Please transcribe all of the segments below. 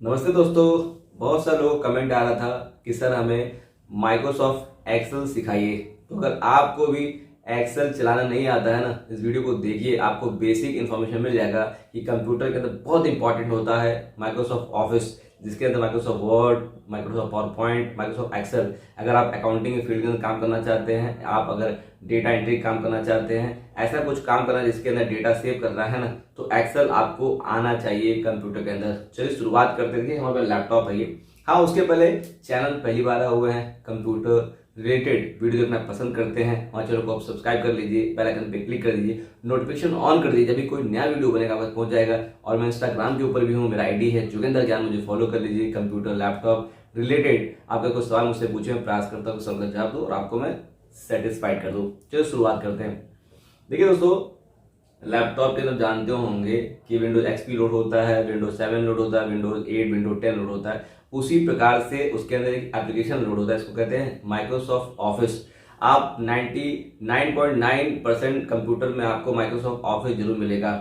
नमस्ते दोस्तों। बहुत सारे लोग कमेंट आ रहा था कि सर हमें माइक्रोसॉफ्ट एक्सेल सिखाइए। तो अगर आपको भी एक्सेल चलाना नहीं आता है ना, इस वीडियो को देखिए, आपको बेसिक इन्फॉर्मेशन मिल जाएगा कि कंप्यूटर के अंदर बहुत इंपॉर्टेंट होता है माइक्रोसॉफ्ट ऑफिस, जिसके अंदर Microsoft Word, Microsoft PowerPoint, Microsoft Excel. अगर आप अकाउंटिंग के फील्ड के अंदर काम करना चाहते हैं, आप अगर डेटा एंट्री काम करना चाहते हैं, ऐसा कुछ काम करना जिसके अंदर डेटा सेव करना है ना, तो एक्सेल आपको आना चाहिए कंप्यूटर के अंदर। चलिए शुरुआत करते हैं। हमारे पास लैपटॉप है ये। हाँ, उसके पहले चैनल पहली बार आए हुए हैं, कंप्यूटर रिलेटेड वीडियो देखना पसंद करते हैं, हमारे चैनल को आप सब्सक्राइब कर लीजिए, बेल आइकन पे क्लिक कर दीजिए, नोटिफिकेशन ऑन कर दीजिए, जब भी कोई नया वीडियो बनेगा आपको पहुंच जाएगा। और मैं इंस्टाग्राम के ऊपर भी हूँ, मेरा आईडी है जोगेंद्र ज्ञान, मुझे फॉलो कर लीजिए। कंप्यूटर लैपटॉप रिलेटेड आपका कोई सवाल मुझसे पूछे, मैं प्रयास करता हूँ सब जवाब दूँ और आपको मैं सेटिस्फाइड कर दूँ। चलो शुरुआत करते हैं। देखिए दोस्तों, लैपटॉप के अंदर जानते होंगे कि विंडोज एक्सपी लोड होता है, विंडोज 7 लोड होता है, विंडोज 8, विंडोज 10 लोड होता है। उसी प्रकार से उसके अंदर एक एप्लीकेशन लोड होता है, इसको कहते हैं माइक्रोसॉफ्ट ऑफिस। आप 99.9% कंप्यूटर में आपको माइक्रोसॉफ्ट ऑफिस जरूर मिलेगा।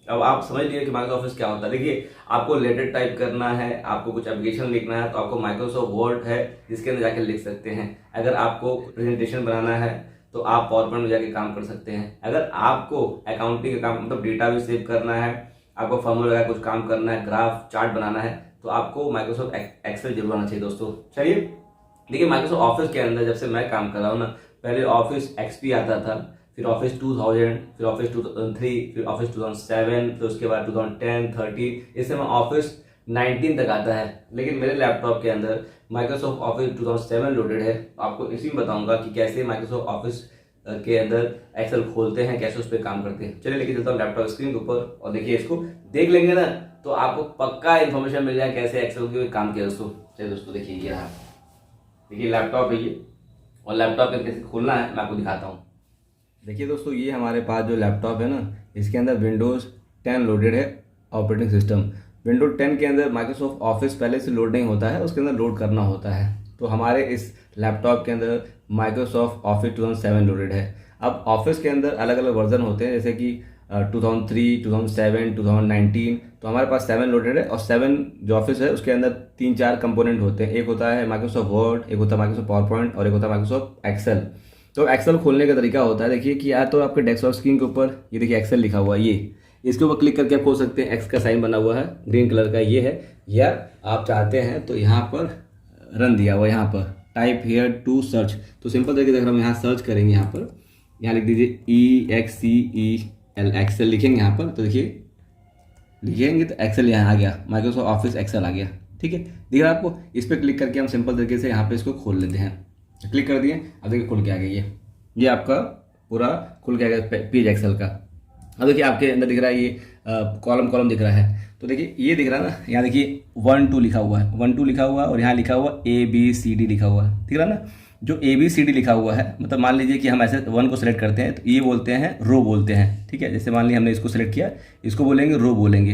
अब आप समझ लीजिए कि माइक्रोसॉफ्ट ऑफिस क्या होता है। देखिए, आपको लेटर टाइप करना है, आपको कुछ एप्लीकेशन लिखना है, तो आपको माइक्रोसॉफ्ट वर्ड है जिसके अंदर जाके लिख सकते हैं। अगर आपको प्रेजेंटेशन बनाना है तो आप पावर पॉइंट में जाके काम कर सकते हैं। अगर आपको अकाउंटिंग का काम मतलब डेटा भी सेव करना है, आपको फॉर्मूला का कुछ काम करना है, ग्राफ चार्ट बनाना है, तो आपको माइक्रोसॉफ्ट एक्सेल जरूर आना चाहिए दोस्तों। चलिए देखिए, माइक्रोसॉफ्ट ऑफिस के अंदर जब से मैं काम कर रहा हूँ ना, पहले ऑफिस एक्सपी आता था, फिर ऑफिस 2000, फिर ऑफिस 2003, फिर ऑफिस 2007, फिर उसके बाद 2010, 30, इससे मैं ऑफिस 19 तक आता है। लेकिन मेरे लैपटॉप के अंदर माइक्रोसॉफ्ट ऑफिस 2007 लोडेड है। आपको इसी में बताऊंगा कि कैसे माइक्रोसॉफ्ट ऑफिस के अंदर एक्सेल खोलते हैं, कैसे उस पर काम करते हैं। चलिए लेके चलता हूँ लैपटॉप स्क्रीन के ऊपर और देखिए, इसको देख लेंगे ना तो आपको पक्का इन्फॉर्मेशन मिल जाए कैसे एक्सेल के काम किया दोस्तों। चलिए दोस्तों देखिए, ये रहा, देखिए लैपटॉप है ये, और लैपटॉप के कैसे खोलना है मैं आपको दिखाता हूँ। देखिए दोस्तों, ये हमारे पास जो लैपटॉप है ना, इसके अंदर विंडोज 10 लोडेड है ऑपरेटिंग सिस्टम। विंडोज 10 के अंदर माइक्रोसॉफ्ट ऑफिस पहले से लोड नहीं होता है, उसके अंदर लोड करना होता है। तो हमारे इस लैपटॉप के अंदर माइक्रोसॉफ्ट ऑफिस 2007 लोडेड है। अब ऑफिस के अंदर अलग अलग वर्जन होते हैं, जैसे कि 2003, 2007, 2019। तो हमारे पास 7 लोडेड है, और 7 जो ऑफिस है उसके अंदर 3-4 कंपोनेंट होते हैं। एक होता है माइक्रोसॉफ्ट वर्ड, एक होता है माइक्रोसॉफ्ट पावर पॉइंट, और एक होता है माइक्रोसॉफ्ट एक्सेल। तो एक्सेल खोलने का तरीका होता है, देखिए कि या तो आपके डेस्कटॉप स्क्रीन के ऊपर ये देखिए एक्सेल लिखा हुआ है, ये इसके ऊपर क्लिक करके आप खोल सकते हैं। एक्स का साइन बना हुआ है ग्रीन कलर का, ये है। या आप चाहते हैं तो यहाँ पर रन दिया हुआ है, यहाँ पर टाइप हेयर टू सर्च। तो सिंपल तरीके से हम यहाँ सर्च करेंगे, यहाँ लिख दीजिए EXCEL, एक्सेल लिखेंगे यहाँ पर। तो देखिए लिखेंगे तो एक्सेल यहाँ आ गया, माइक्रोसॉफ्ट ऑफिस एक्सेल आ गया। ठीक है, दिख रहा है आपको। इस पर क्लिक करके हम सिंपल तरीके से यहाँ पे इसको खोल लेते हैं। क्लिक कर दिए, अब देखिए खुल के आ गया ये आपका पूरा खुल के आ गया पेज एक्सेल का। अब देखिए आपके अंदर दिख रहा है ये कॉलम दिख रहा है। तो देखिए ये दिख रहा है ना, यहाँ देखिए 1 2 लिखा हुआ है, 1 2 लिखा हुआ है, और यहाँ लिखा हुआ ABCD लिखा हुआ है, दिख रहा है ना। जो ABCD लिखा हुआ है, मतलब मान लीजिए कि हम ऐसे 1 को सेलेक्ट करते हैं तो ये बोलते हैं रो बोलते हैं। ठीक है, जैसे मान लीजिए हमने इसको सेलेक्ट किया, इसको बोलेंगे रो बोलेंगे।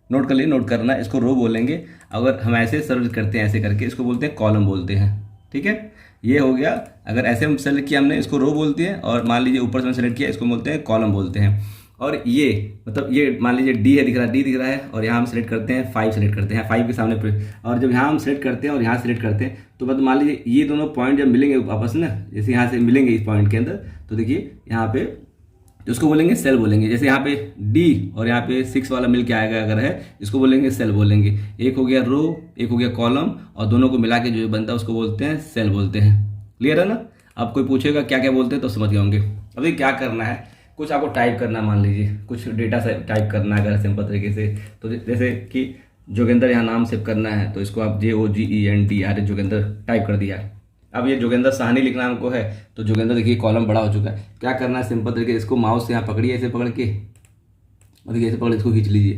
नोट कर लिए, नोट करना है, इसको रो बोलेंगे। अगर हम ऐसे सर्च करते हैं ऐसे करके, इसको बोलते हैं कॉलम बोलते हैं। ठीक है, ये हो गया। अगर ऐसे हम सेलेक्ट किया हमने, इसको रो बोलते हैं, और मान लीजिए ऊपर से सेलेक्ट किया, इसको बोलते हैं कॉलम बोलते हैं। और ये मतलब ये मान लीजिए डी है, डी दिख रहा है, और यहाँ हम सेलेक्ट करते हैं 5 सेलेक्ट करते हैं, 5 के सामने और जब यहाँ हम सेलेक्ट करते हैं और यहाँ सेलेक्ट करते हैं, तो मतलब मान लीजिए ये दोनों पॉइंट जब मिलेंगे आपस में, जैसे यहाँ से मिलेंगे इस पॉइंट के अंदर, तो देखिए यहाँ पे तो उसको बोलेंगे सेल बोलेंगे। जैसे यहाँ पे डी और यहाँ पे 6 वाला मिल के आएगा अगर है, इसको बोलेंगे सेल बोलेंगे। एक हो गया रो, एक हो गया कॉलम, और दोनों को मिला के जो बनता है उसको बोलते हैं सेल बोलते हैं। क्लियर है ना। अब कोई पूछेगा क्या क्या बोलते हैं तो समझ गए होंगे। अभी क्या करना है, कुछ आपको टाइप करना, मान लीजिए कुछ डेटा टाइप करना है अगर सिंपल तरीके से। तो जैसे कि जोगेंद्र यहाँ नाम सेव करना है, तो इसको आप JOGENDR जोगेंद्र टाइप कर दिया। अब ये जोगेंद्र साहनी लिखना हमको है, तो जोगेंद्र देखिए कॉलम बड़ा हो चुका है। क्या करना है, सिंपल तरीके इसको माउस से यहाँ पकड़िए, ऐसे पकड़ के, और देखिए ऐसे पकड़ इसको खींच लीजिए,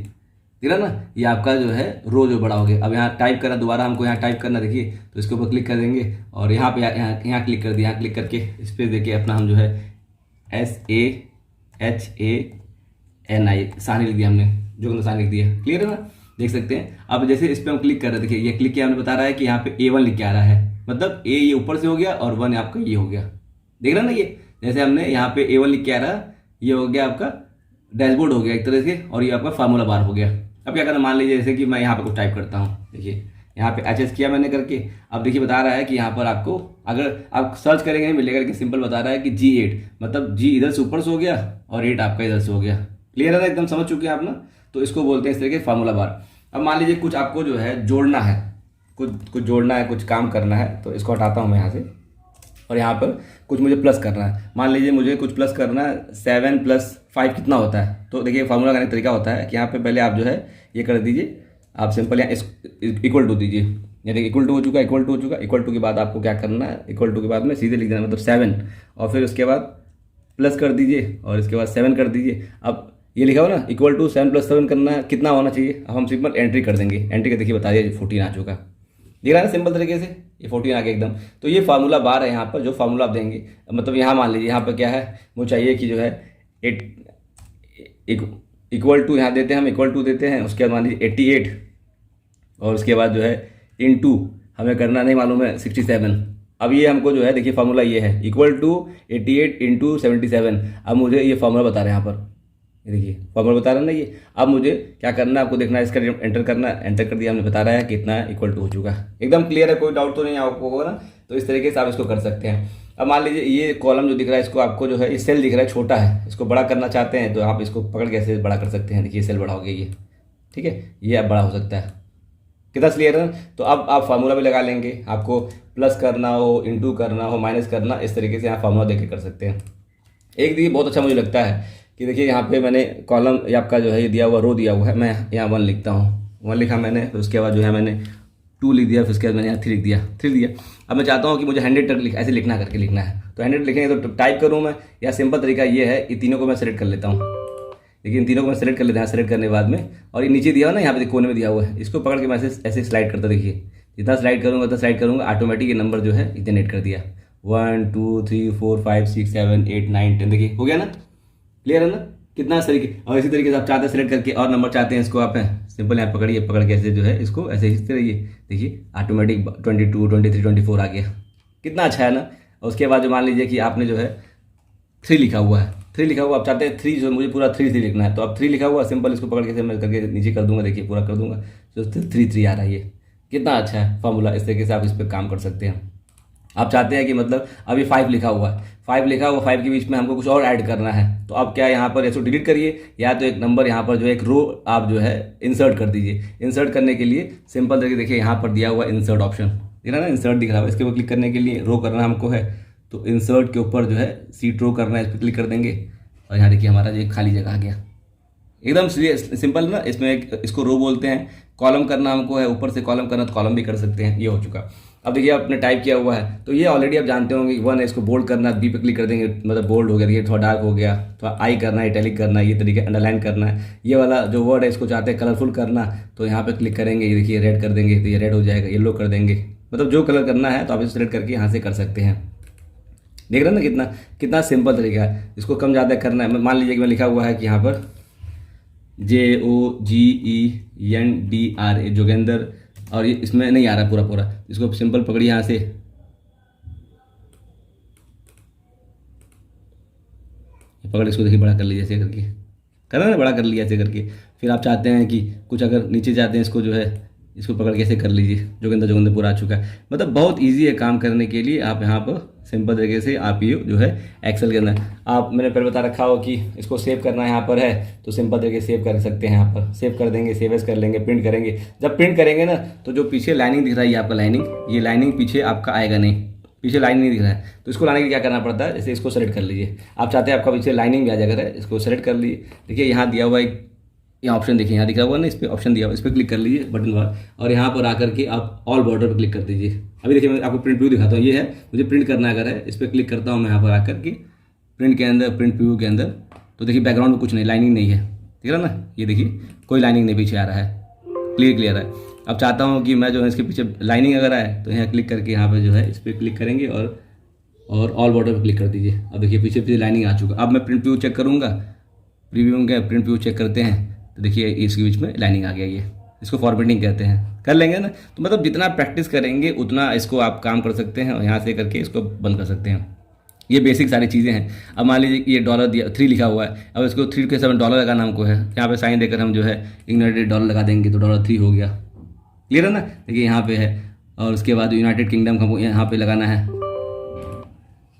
दिख रहा ना, ये आपका जो है रो जो बड़ा हो गया। अब यहाँ टाइप करना, दोबारा हमको यहाँ टाइप करना, देखिए तो इसके ऊपर क्लिक कर देंगे, और यहाँ पे यहाँ क्लिक कर दिया। यहाँ क्लिक करके इस पर देखिए अपना हम जो है SAHANI साहनी लिख दिया हमने, जोगेंद्र साहनी लिख दिया। क्लियर है ना, देख सकते हैं। अब जैसे इस पर हम क्लिक कर रहे हैं, देखिए ये क्लिक किया, हमने बता रहा है कि यहाँ पे A1 लिख के आ रहा है, मतलब A ये ऊपर से हो गया और 1 आपका ये हो गया, देख रहा ना। ये जैसे हमने यहाँ पे A1 लिख के आ रहा, ये हो गया आपका डैशबोर्ड हो गया एक तरह से, और ये आपका फार्मूला बार हो गया। अब क्या करना, मान लीजिए जैसे कि मैं यहाँ पे कुछ टाइप करता हूँ, देखिए यहाँ पे एच किया मैंने करके, अब देखिए बता रहा है कि यहाँ पर आपको अगर आप सर्च करेंगे नहीं मिलेगा, लेकिन सिंपल बता रहा है कि G8, मतलब G इधर से ऊपर से हो गया और 8 आपका इधर से हो गया। क्लियर है ना, एकदम समझ चुके हैं आप ना। तो इसको बोलते हैं इस तरीके फार्मूला बार। अब मान लीजिए कुछ आपको जो है जोड़ना है, कुछ जोड़ना है, कुछ काम करना है, तो इसको हटाता हूँ मैं यहाँ से और यहाँ पर कुछ मुझे प्लस करना है। मान लीजिए मुझे कुछ प्लस करना है, 7 + 5 कितना होता है। तो देखिए फार्मूला करने का तरीका होता है कि यहाँ पे पहले आप जो है ये कर दीजिए, आप सिंपल यहाँ इक्वल टू दीजिए, ये देखिए इक्वल टू हो चुका, इक्वल टू हो चुका। इक्वल टू के बाद आपको क्या करना है, इक्वल टू के बाद में सीधे लिख देना, मतलब 7, और फिर उसके बाद प्लस कर दीजिए और इसके बाद 7 कर दीजिए। अब ये लिखा हो ना इक्वल टू 7 + 7 करना है, कितना होना चाहिए। अब हम सिंपल एंट्री कर देंगे, एंट्री का देखिए बता दिया 14 आ चुका, दिख रहा है ना सिंपल तरीके से, ये 14 आ गया एकदम। तो ये फार्मूला बार है यहाँ पर, जो फार्मूला आप देंगे, मतलब यहाँ मान लीजिए यहाँ पर क्या है, मुझे चाहिए कि जो है 8 इक्वल टू यहाँ देते हैं, हम इक्वल टू देते हैं, उसके बाद मान लीजिए 88 और उसके बाद जो है इनटू हमें करना नहीं मालूम है 67। अब ये हमको जो है देखिए फार्मूला ये है इक्वल टू 88 × 77। अब मुझे ये फार्मूला बता रहे हैं यहाँ पर, ये देखिए फार्मूला बता रहा है ना ये। अब मुझे क्या करना है, आपको देखना है, इसका एंटर करना है, एंटर कर दिया हमने, बता रहा है कितना इक्वल टू हो चुका है। एकदम क्लियर है, कोई डाउट तो नहीं आपको होगा ना। तो इस तरीके से आप इसको कर सकते हैं। अब मान लीजिए ये कॉलम जो दिख रहा है, इसको आपको जो है ये सेल दिख रहा है छोटा है, इसको बड़ा करना चाहते हैं तो आप इसको पकड़ के ऐसे बड़ा कर सकते हैं। देखिए सेल बड़ा हो गया ये, ठीक है, ये अब बड़ा हो सकता है। कितना क्लियर है। तो अब आप फार्मूला भी लगा लेंगे, आपको प्लस करना हो, इंटू करना हो, माइनस करना, इस तरीके से आप फार्मूला देके कर सकते हैं। एक देखिए बहुत अच्छा मुझे लगता है कि देखिए यहाँ पे मैंने कॉलम आपका जो है ये दिया हुआ, रो दिया हुआ है, मैं यहाँ 1 लिखता हूँ, 1 लिखा मैंने, फिर उसके बाद जो है मैंने 2 लिख दिया, फिर उसके बाद मैंने यहाँ 3 लिख दिया, 3 दिया। अब मैं चाहता हूँ कि मुझे 100 तक ऐसे लिखना करके लिखना है, तो 100 लिखेंगे तो टाइप करूँ मैं, या सिंपल तरीका ये है, ये तीनों को मैं सेलेक्ट कर लेता हूँ। लेकिन तीनों को मैं सेलेक्ट कर लेता हूँ, सेलेक्ट करने के बाद में, और ये नीचे दिया हुआ ना, यहाँ पे कोने में दिया हुआ है, इसको पकड़ के मैं ऐसे स्लाइड करता, देखिए जितना स्लाइड करूँगा उतना स्लाइड करूँगा, ऑटोमेटिक ये नंबर जो है जनरेट कर दिया, 1 2 3 4 5 6 7 8 9 10, देखिए हो गया ना, क्लियर है ना कितना तरीके। और इसी तरीके से आप चाहते हैं सेलेक्ट करके और नंबर चाहते हैं, इसको आप सिंपल यहाँ पकड़िए, पकड़ के ऐसे जो है इसको ऐसे खींचते रहिए, देखिए ऑटोमेटिक 22 23 24 आ गया, कितना अच्छा है ना। और उसके बाद जो मान लीजिए कि आपने जो है 3 लिखा हुआ है, 3 लिखा हुआ, आप चाहते हैं 3 जो मुझे पूरा 3 लिखना है, तो अब 3 लिखा हुआ, सिंपल इसको पकड़ के मैं करके नीचे कर दूंगा, देखिए पूरा कर दूंगा, तो 3 आ रहा है, ये कितना अच्छा है फार्मूला। इस तरीके से आप इस पर काम कर सकते हैं। आप चाहते हैं कि मतलब अभी 5 लिखा हुआ है, 5 लिखा हुआ, 5 के बीच में हमको कुछ और ऐड करना है, तो आप क्या यहाँ पर इसको डिलीट करिए, या तो एक नंबर यहाँ पर जो है एक रो आप जो है इंसर्ट कर दीजिए। इंसर्ट करने के लिए सिंपल तरीके देखिए यहाँ पर दिया हुआ इंसर्ट ऑप्शन दिख रहा है ना, इंसर्ट दिख रहा है, इसके ऊपर क्लिक करने के लिए रो करना हमको है, तो इंसर्ट के ऊपर जो है सीट रो करना है, इस पर क्लिक कर देंगे और यहाँ देखिए हमारा जो एक खाली जगह आ गया, एकदम सिंपल ना। इसमें इसको रो बोलते हैं। कॉलम करना हमको है, ऊपर से कॉलम करना तो कॉलम भी कर सकते हैं, ये हो चुका। अब देखिए आपने टाइप किया हुआ है, तो ये ऑलरेडी आप जानते होंगे कि 1 है, इसको बोल्ड करना, बी पे क्लिक कर देंगे, मतलब बोल्ड हो गया, देखिए थोड़ा डार्क हो गया, थोड़ा आई करना है, इटैलिक करना है, ये तरीके अंडरलाइन करना है। ये वाला जो वर्ड है इसको चाहते हैं कलरफुल करना, तो यहाँ पे क्लिक करेंगे, ये देखिए रेड कर देंगे, तो ये रेड हो जाएगा, येलो कर देंगे, मतलब जो कलर करना है तो आप इसे सेलेक्ट करके यहाँ से कर सकते हैं। देख रहे हैं ना कितना कितना सिंपल तरीका है। इसको कम ज़्यादा करना है, मान लीजिए कि मैं लिखा हुआ है कि यहाँ पर JOGENDRA जोगेंद्र, और ये इसमें नहीं आ रहा पूरा, इसको सिंपल पकड़िए यहाँ से, पकड़ इसको देखिए बड़ा कर लीजिए ऐसे करके, करना ना, बड़ा कर लिया ऐसे करके। फिर आप चाहते हैं कि कुछ अगर नीचे चाहते हैं इसको जो है इसको पकड़ के ऐसे कर लीजिए, जोगेंद्र पूरा आ चुका है। मतलब बहुत इजी है काम करने के लिए। आप यहाँ पर सिंपल तरीके से आप ये जो है एक्सेल के अंदर आप, मैंने पहले बता रखा हो कि इसको सेव करना यहाँ पर है, तो सिंपल तरीके से सेव कर सकते हैं। यहाँ पर सेव कर देंगे, सेव एज कर लेंगे, प्रिंट करेंगे। जब प्रिंट करेंगे ना तो जो पीछे लाइनिंग दिख रहा है, ये आपका लाइनिंग, ये लाइनिंग पीछे आपका आएगा नहीं, पीछे लाइन नहीं दिख रहा है, तो इसको लाने के लिए क्या करना पड़ता है, जैसे इसको सेलेक्ट कर लीजिए। आप चाहते हैं आपका पीछे लाइनिंग भी आ जाएगा, इसको सेलेक्ट कर लीजिए। देखिए यहाँ दिया हुआ एक यहाँ ऑप्शन, देखिए यहाँ दिखा हुआ ना, इस पर ऑप्शन दिया हुआ, इस पर क्लिक कर लीजिए बटन बार, और यहाँ पर आकर के आप ऑल बॉर्डर पर क्लिक कर दीजिए। अभी देखिए मैं आपको प्रिंट व्यू दिखाता हूँ, ये है, मुझे प्रिंट करना अगर है, इस पर क्लिक करता हूँ मैं यहाँ पर आकर के प्रिंट के अंदर, प्रिंट व्यू के अंदर, तो देखिए बैकग्राउंड में कुछ नहीं, लाइनिंग नहीं है, ठीक है ना, ये देखिए कोई लाइनिंग नहीं पीछे आ रहा है, क्लियर है। अब चाहता हूँ कि मैं जो है इसके पीछे लाइनिंग अगर आए, तो यहाँ क्लिक करके यहाँ पर जो है इस पर क्लिक करेंगे और ऑल बॉर्डर पर क्लिक कर दीजिए। अब देखिए पीछे लाइनिंग आ चुका। अब मैं प्रिंट व्यू चेक करूँगा, प्रीव्यू में प्रिंट व्यू चेक करते हैं, तो देखिए इसके बीच में लाइनिंग आ गया, ये इसको फॉर्मेटिंग कहते हैं, कर लेंगे ना। तो मतलब जितना प्रैक्टिस करेंगे उतना इसको आप काम कर सकते हैं, और यहाँ से करके इसको बंद कर सकते हैं। ये बेसिक सारी चीज़ें हैं। अब मान लीजिए कि ये डॉलर दिया 3 लिखा हुआ है, अब इसको 3 के समय डॉलर लगाना हमको है, यहाँ पे साइन देकर हम जो है यूनाइटेड डॉलर लगा देंगे तो $3 हो गया। क्लियर है ना? देखिए यहाँ पे है, और उसके बाद यूनाइटेड किंगडम हमको यहाँ पे लगाना है।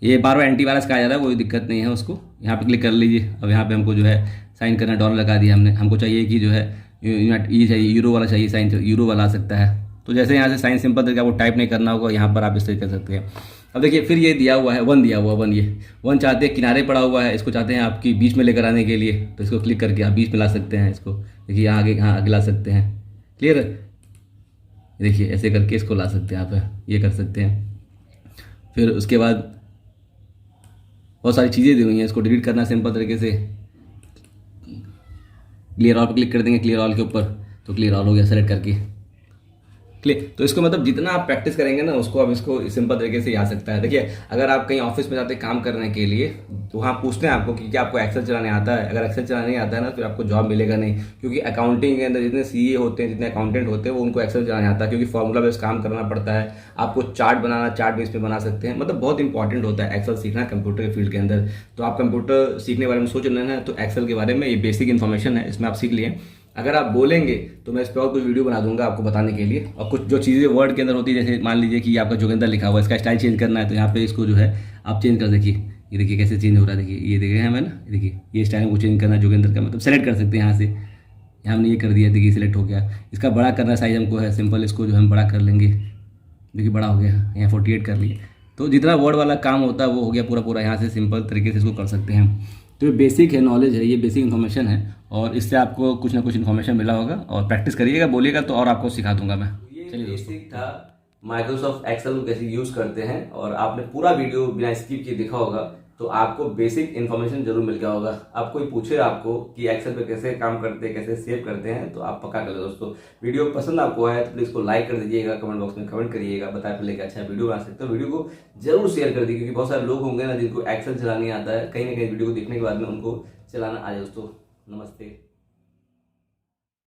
ये बार बार एंटीवायरस कहा जा रहा है, कोई दिक्कत नहीं है, उसको यहाँ पे क्लिक कर लीजिए। अब यहाँ पे हमको जो है साइन करना, डॉलर लगा दिया हमने। हमको चाहिए कि जो है ये चाहिए, यूरो वाला चाहिए साइन, यूरो वाला आ सकता है। तो जैसे यहाँ से साइन सिंपल तरीके आपको टाइप नहीं करना होगा, यहाँ पर आप इस तरीके कर सकते हैं। अब देखिए फिर ये दिया हुआ है 1 दिया हुआ, 1 ये 1 चाहते हैं, किनारे पड़ा हुआ है, इसको चाहते हैं आपकी बीच में लेकर आने के लिए, तो इसको क्लिक करके आप बीच में ला सकते हैं इसको। देखिए यहाँ आगे ला सकते हैं। क्लियर है? देखिए ऐसे करके इसको ला सकते हैं आप, ये कर सकते हैं। फिर उसके बाद बहुत सारी चीज़ें दी हुई हैं, इसको डिलीट करना सिंपल तरीके से। क्लियर ऑल पर क्लिक कर देंगे, क्लियर ऑल के ऊपर, तो क्लियर ऑल हो गया सेलेक्ट करके। क्लियर, तो इसको मतलब जितना आप प्रैक्टिस करेंगे ना, उसको अब इसको सिंपल तरीके से आ सकता है। देखिए अगर आप कहीं ऑफिस में जाते हैं काम करने के लिए, तो वहाँ पूछते हैं आपको कि क्या आपको एक्सेल चलाने आता है। अगर एक्सेल चलाने नहीं आता है ना, फिर आपको जॉब मिलेगा नहीं, क्योंकि अकाउंटिंग के अंदर जितने सीए होते हैं, जितने अकाउंटेंट होते हैं, वो उनको एक्सेल चलाने आता है, क्योंकि फॉर्मूला बेस्ड काम करना पड़ता है। आपको चार्ट बनाना, चार्ट बेस पे बना सकते हैं, मतलब बहुत इंपॉर्टेंट होता है एक्सेल सीखना कंप्यूटर के फील्ड के अंदर। तो आप कंप्यूटर सीखने के बारे में सोच रहे हैं तो एक्सेल के बारे में ये बेसिक इन्फॉर्मेशन है, इसमें आप सीख लिए। अगर आप बोलेंगे तो मैं इस पर और कुछ वीडियो बना दूंगा आपको बताने के लिए। और कुछ जो चीज़ें वर्ड के अंदर होती है, जैसे मान लीजिए कि आपका जोगिंदर लिखा हुआ है, इसका स्टाइल चेंज करना है, तो यहाँ पे इसको जो है आप चेंज कर देखिए। ये देखिए कैसे चेंज हो रहा है, देखिए ये देख रहे हैं मैंने, देखिए ये स्टाइल को चेंज करना है जोगिंदर का, मतलब सेलेक्ट कर सकते हैं यहाँ से। यहाँ हमने ये कर दिया, देखिए सिलेक्ट हो गया। इसका बड़ा करना साइज हमको है सिंपल, इसको जो हम बड़ा कर लेंगे। देखिए बड़ा हो गया, यहाँ 48 कर लिए। तो जितना वर्ड वाला काम होता है वो हो गया पूरा पूरा, यहाँ से सिंपल तरीके से इसको कर सकते हैं। तो ये बेसिक है, नॉलेज है, ये बेसिक इन्फॉर्मेशन है, और इससे आपको कुछ ना कुछ इन्फॉर्मेशन मिला होगा। और प्रैक्टिस करिएगा, बोलिएगा तो और आपको सिखा दूंगा मैं। ये बेसिक था माइक्रोसॉफ्ट एक्सेल को कैसे यूज करते हैं, और आपने पूरा वीडियो बिना स्किप किए देखा होगा, तो आपको बेसिक इन्फॉर्मेशन जरूर मिल गया होगा। अब कोई पूछे आपको कि एक्सेल पे कैसे काम करते हैं, कैसे सेव करते हैं, तो आप पक्का कर लो दोस्तों। वीडियो पसंद आपको आया तो प्लीज को लाइक कर दीजिएगा, कमेंट बॉक्स में कमेंट करिएगा, बताए पहले कि अच्छा वीडियो बना सकते हो। वीडियो को जरूर शेयर कर दीजिए, क्योंकि बहुत सारे लोग होंगे ना जिनको एक्सेल चलाने आता है, कहीं ना कहीं वीडियो को देखने के बाद में उनको चलाना आ जाए दोस्तों। नमस्ते।